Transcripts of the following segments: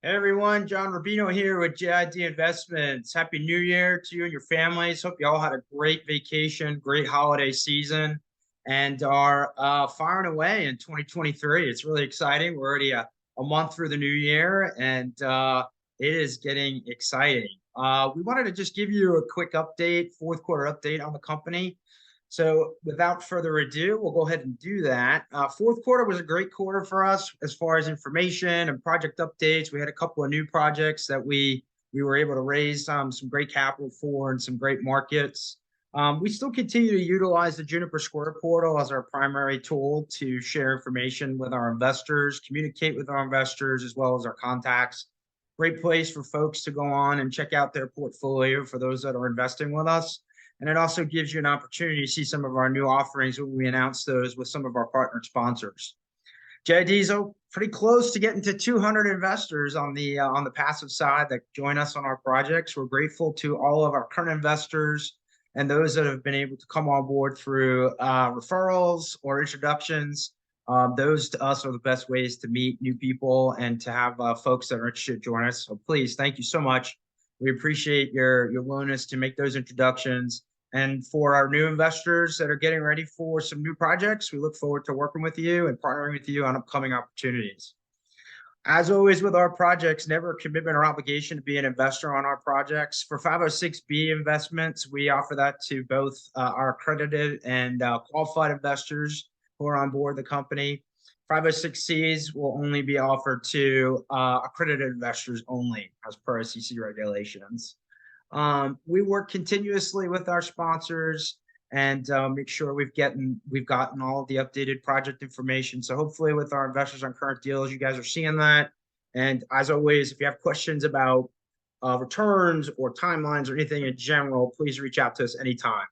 Hey everyone, John Rubino here with JID Investments. Happy New Year to you and your families. Hope you all had a great vacation, great holiday season, and are firing away in 2023. It's really exciting. We're already a month through the new year, and it is getting exciting. We wanted to just give you a quick update, fourth quarter update on the company. So without further ado, we'll go ahead and do that. Fourth quarter was a great quarter for us as far as information and project updates. We had a couple of new projects that we were able to raise some great capital for and some great markets. We still continue to utilize the Juniper Square portal as our primary tool to share information with our investors, communicate with our investors, as well as our contacts. Great place for folks to go on and check out their portfolio for those that are investing with us. And it also gives you an opportunity to see some of our new offerings when we announce those with some of our partnered sponsors. JID's pretty close to getting to 200 investors on the passive side that join us on our projects. We're grateful to all of our current investors and those that have been able to come on board through referrals or introductions. Those to us are the best ways to meet new people and to have folks that are interested join us. So please, thank you so much. We appreciate your willingness to make those introductions. And for our new investors that are getting ready for some new projects, we look forward to working with you and partnering with you on upcoming opportunities. As always with our projects, never a commitment or obligation to be an investor on our projects. For 506B investments, we offer that to both our accredited and qualified investors who are on board the company. 506Cs will only be offered to accredited investors only as per SEC regulations. We work continuously with our sponsors and make sure we've gotten all of the updated project information. So hopefully with our investors on current deals, you guys are seeing that. And as always, if you have questions about returns or timelines or anything in general, please reach out to us anytime.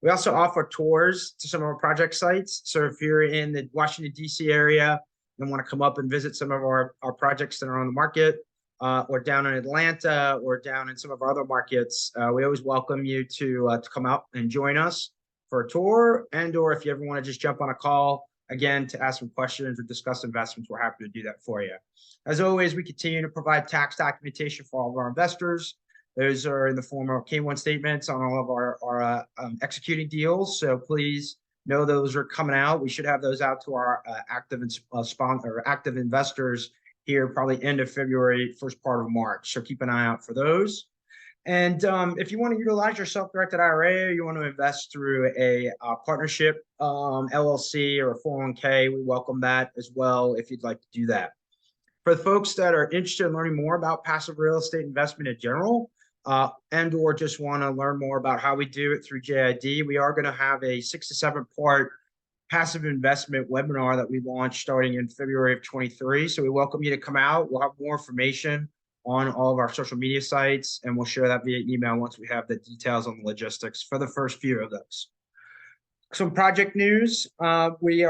We also offer tours to some of our project sites. So if you're in the Washington, D.C. area and want to come up and visit some of our projects that are on the market, or down in Atlanta or down in some of our other markets, we always welcome you to come out and join us for a tour, and or if you ever want to just jump on a call, again, to ask some questions or discuss investments, we're happy to do that for you. As always, we continue to provide tax documentation for all of our investors. Those are in the form of K-1 statements on all of our executing deals. So please know those are coming out. We should have those out to our active investors here probably end of February, first part of March. So keep an eye out for those. And if you want to utilize your self-directed IRA or you want to invest through a partnership LLC or a 401k, we welcome that as well if you'd like to do that. For the folks that are interested in learning more about passive real estate investment in general, and or just want to learn more about how we do it through JID, we are going to have a 6 to 7 part passive investment webinar that we launched starting in February of 23. So we welcome you to come out. We'll have more information on all of our social media sites, and we'll share that via email once we have the details on the logistics for the first few of those. Some project news. We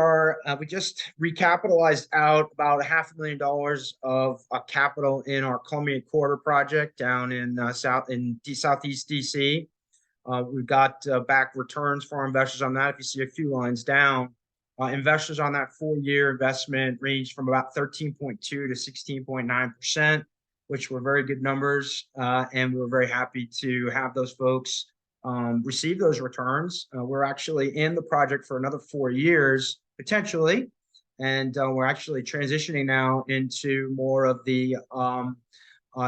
just recapitalized out about $500,000 of capital in our Columbia Quarter project down in Southeast DC. We've got back returns for our investors on that. If you see a few lines down, investors on that 4-year investment ranged from about 13.2 to 16.9%, which were very good numbers. And we were very happy to have those folks receive those returns. We're actually in the project for another 4 years, potentially. And we're actually transitioning now into more of the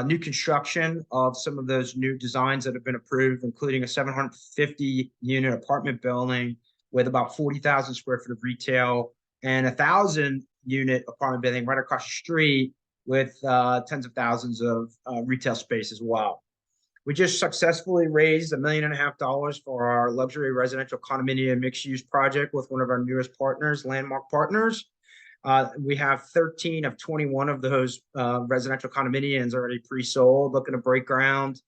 new construction of some of those new designs that have been approved, including a 750-unit apartment building with about 40,000 square foot of retail and a 1,000-unit apartment building right across the street with tens of thousands of retail space as well. We just successfully raised $1.5 million for our luxury residential condominium mixed-use project with one of our newest partners, Landmark Partners. We have 13 of 21 of those residential condominiums already pre-sold, looking to break ground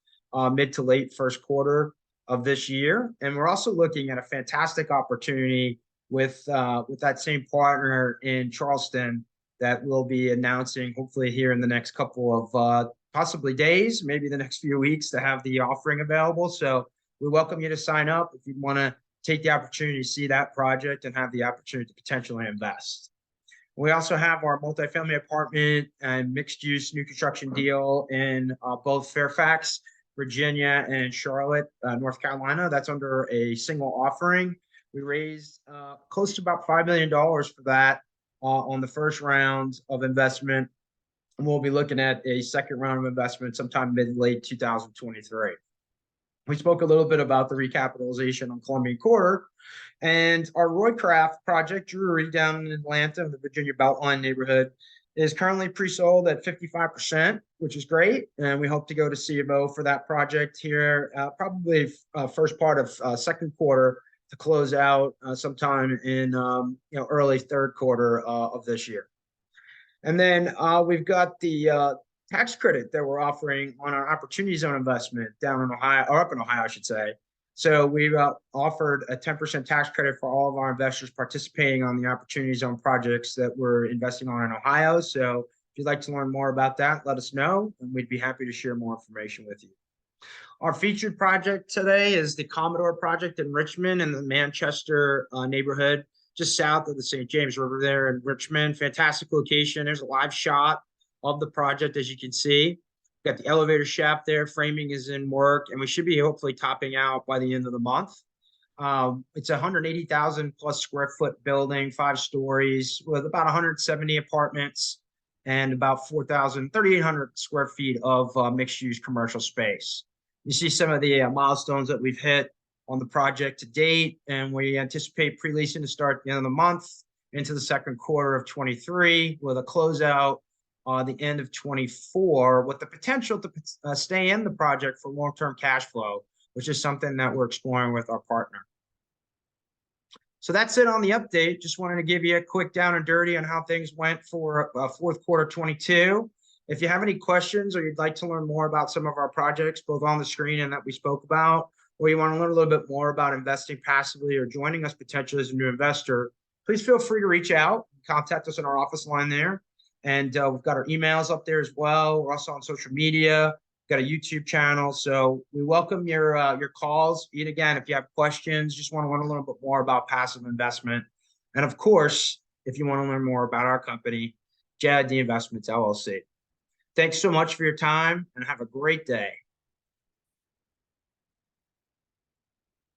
mid to late first quarter of this year. And we're also looking at a fantastic opportunity with that same partner in Charleston that we'll be announcing hopefully here in the next couple of possibly days, maybe the next few weeks, to have the offering available. So we welcome you to sign up if you want to take the opportunity to see that project and have the opportunity to potentially invest. We also have our multifamily apartment and mixed-use new construction deal in both Fairfax, Virginia, and Charlotte, North Carolina. That's under a single offering. We raised close to about $5 million for that on the first round of investment. And we'll be looking at a second round of investment sometime mid-late 2023. We spoke a little bit about the recapitalization on Columbian Quarter and our Roycraft project, Drury, down in Atlanta, in the Virginia Beltline neighborhood, is currently pre-sold at 55%, which is great. And we hope to go to CMO for that project here, probably first part of second quarter to close out sometime in early third quarter of this year. And then we've got the tax credit that we're offering on our Opportunity Zone investment down in Ohio, or up in Ohio, I should say. So we've offered a 10% tax credit for all of our investors participating on the Opportunity Zone projects that we're investing on in Ohio. So if you'd like to learn more about that, let us know, and we'd be happy to share more information with you. Our featured project today is the Commodore project in Richmond in the Manchester neighborhood, just south of the St. James River there in Richmond. Fantastic location. There's a live shot of the project, as you can see. We've got the elevator shaft there. Framing is in work, and we should be hopefully topping out by the end of the month. It's a 180,000 plus square foot building, 5 stories, with about 170 apartments and about 3,800 square feet of mixed use commercial space. You see some of the milestones that we've hit on the project to date, and we anticipate pre-leasing to start at the end of the month into the second quarter of 23 with a closeout the end of 24 with the potential to stay in the project for long-term cash flow, which is something that we're exploring with our partner. So that's it on the update. Just wanted to give you a quick down and dirty on how things went for fourth quarter 22. If you have any questions or you'd like to learn more about some of our projects, both on the screen and that we spoke about, or you want to learn a little bit more about investing passively or joining us potentially as a new investor, please feel free to reach out, contact us on our office line there. And we've got our emails up there as well. We're also on social media, we've got a YouTube channel. So we welcome your calls. And again, if you have questions, just want to learn a little bit more about passive investment. And of course, if you want to learn more about our company, JID Investments LLC. Thanks so much for your time and have a great day.